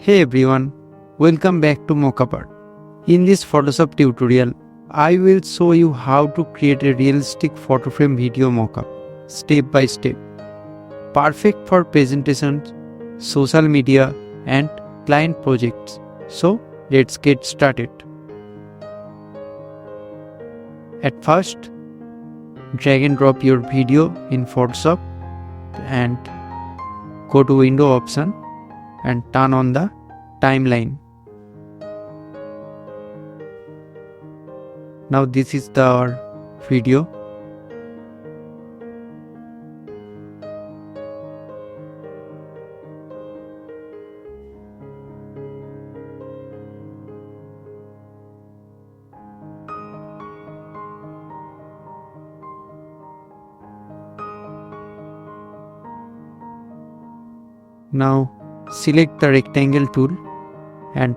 Hey everyone, welcome back to Mockup. In this Photoshop tutorial, I will show you how to create a realistic photo frame video mockup, step by step. Perfect for presentations, social media and client projects. So let's get started. At first, drag and drop your video in Photoshop and go to window option and turn on the timeline. Now this is our video. Now select the rectangle tool and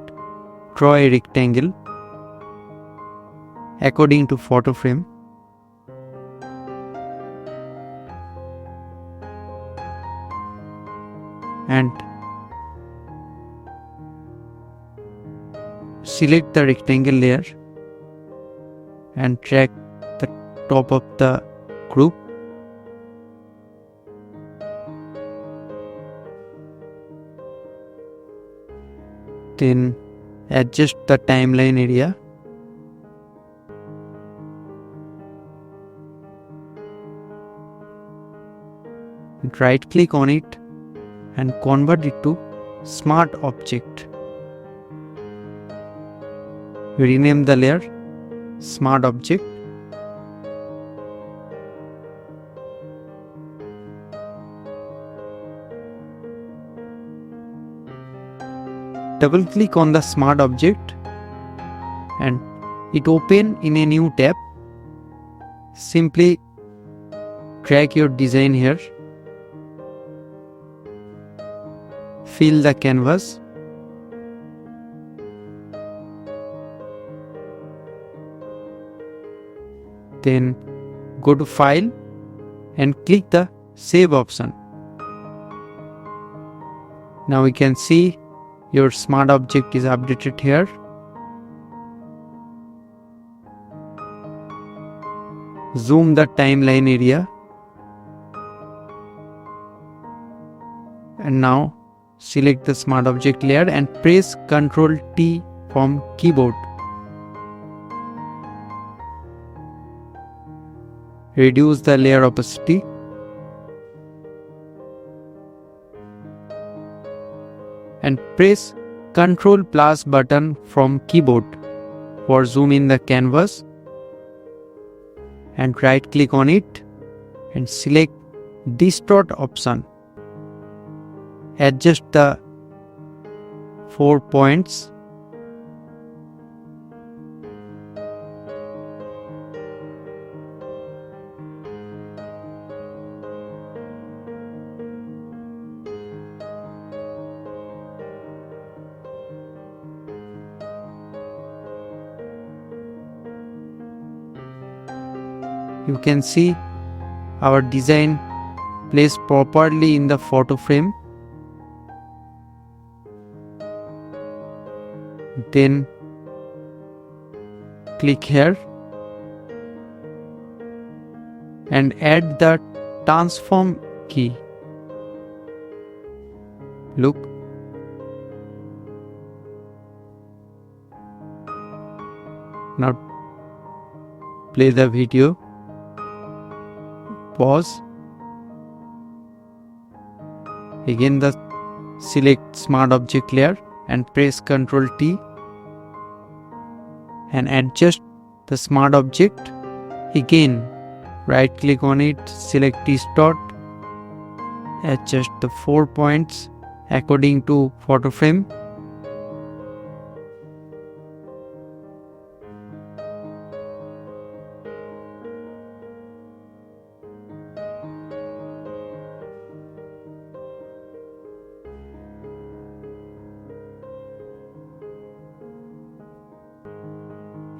draw a rectangle according to photo frame. And select the rectangle layer and drag the top of the group. Then adjust the timeline area. Right click on it and convert it to Smart Object. Rename the layer Smart Object. Double click on the Smart Object and it open in a new tab. Simply drag your design here. Fill the canvas. Then go to File and click the Save option. Now we can see your smart object is updated here. Zoom the timeline area. And now select the smart object layer and press Ctrl T from keyboard. Reduce the layer opacity. And press Ctrl plus button from keyboard for zoom in the canvas. And right click on it and select Distort option. Adjust the 4 points. You can see our design placed properly in the photo frame. Then click here and add the transform key. Look. Now play the video. Pause. Again select Smart Object layer and press Ctrl T and adjust the smart object. Again right click on it, select Distort, adjust the 4 points according to photo frame.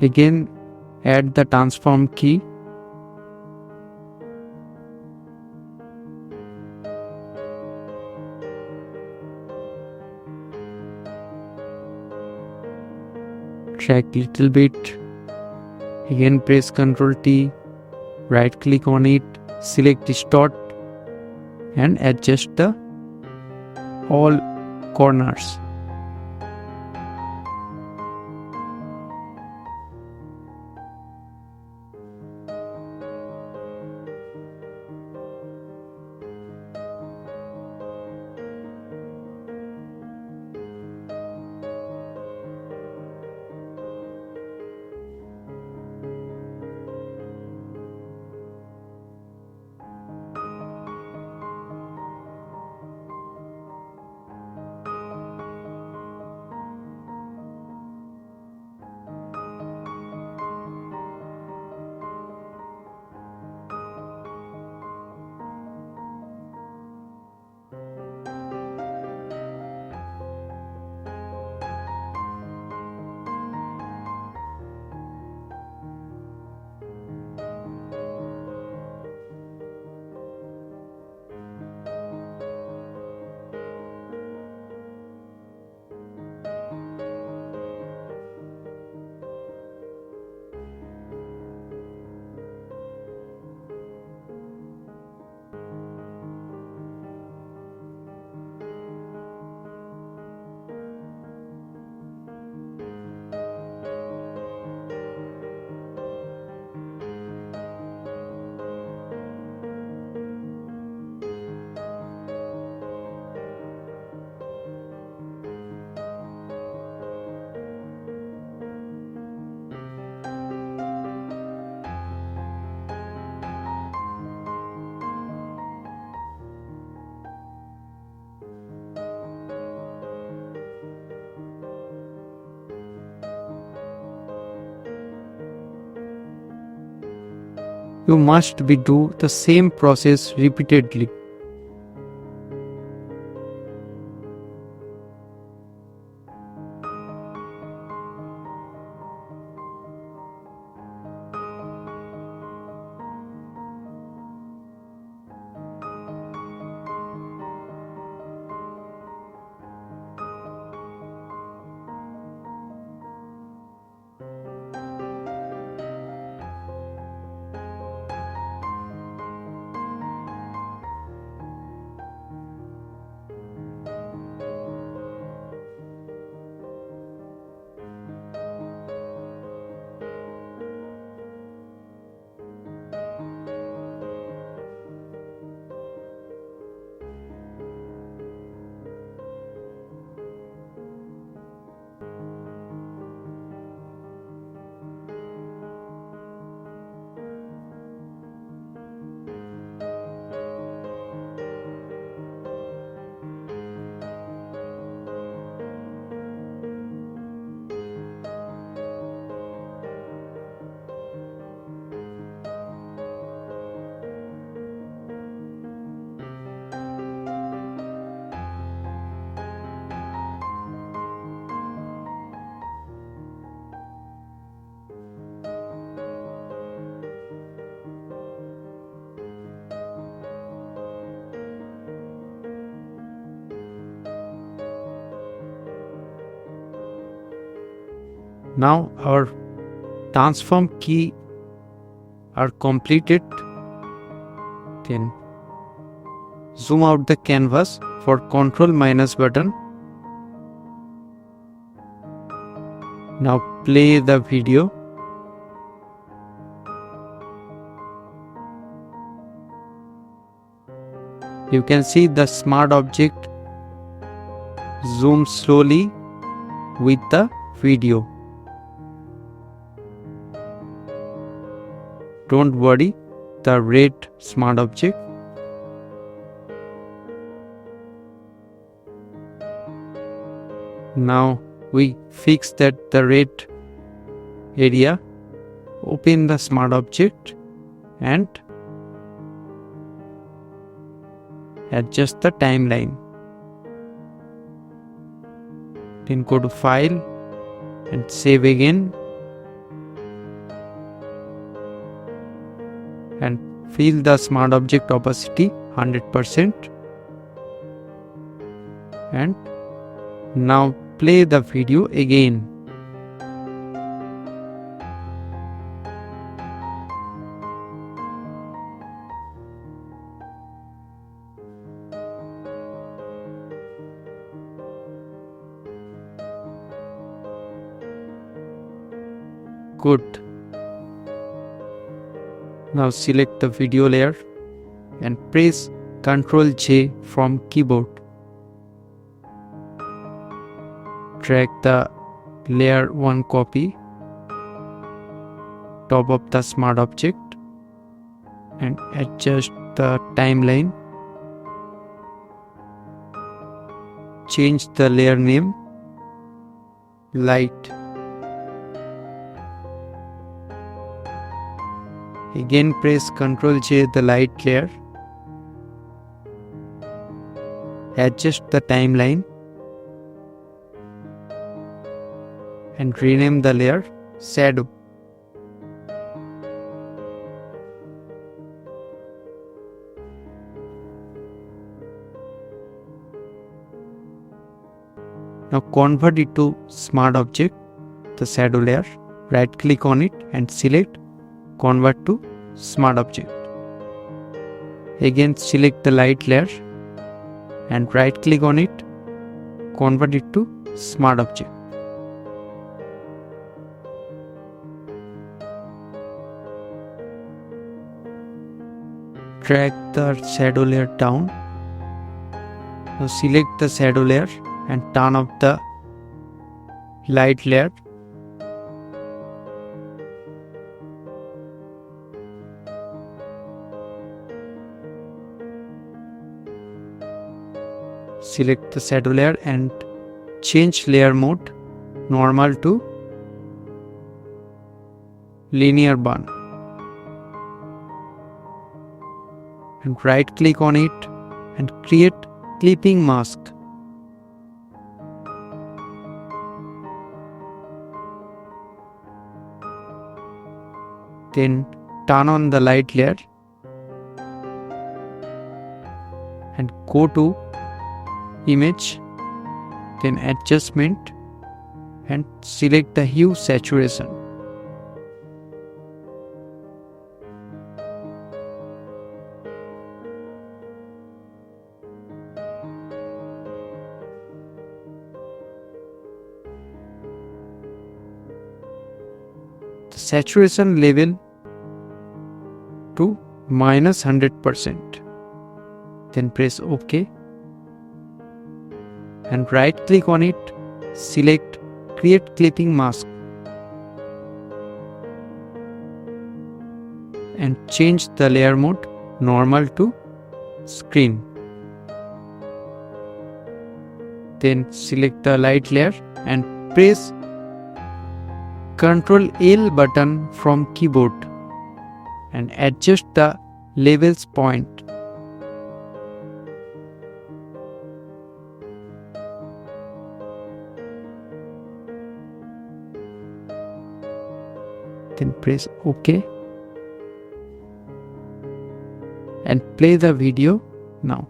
Again add the transform key. drag little bit, again press Ctrl T, right click on it, select distort and adjust the all corners. You must be do the same process repeatedly. Now our transform key are completed. Then zoom out the canvas for Ctrl- button. Now play the video. You can see the smart object zoom slowly with the video. Don't worry, the red smart object. Now we fix that the red area. Open the smart object and adjust the timeline. Then go to File and save again. And fill the smart object opacity 100%. And now play the video again. Good. Now select the video layer and press Ctrl J from keyboard. Drag the layer 1 copy top of the smart object and adjust the timeline. Change the layer name light. Again press Ctrl J the light layer. Adjust the timeline and rename the layer shadow. Now convert it to smart object, the shadow layer. Right click on it and select convert to smart object. Again select the light layer and right click on it, convert it to smart object. Drag the shadow layer down. Now select the shadow layer and turn off the light layer. Select the shadow layer and change layer mode normal to linear burn. And right click on it and create clipping mask. Then turn on the light layer and go to image, then adjustment and select the hue saturation. The saturation level to -100%. Then press OK. And right click on it, select create clipping mask and change the layer mode normal to screen. Then select the light layer and press Ctrl L button from keyboard and adjust the levels point. Then press OK and play the video now.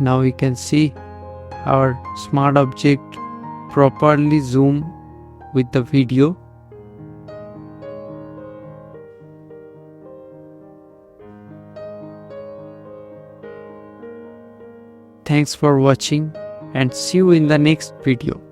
Now we can see our smart object properly zoom with the video. Thanks for watching and see you in the next video.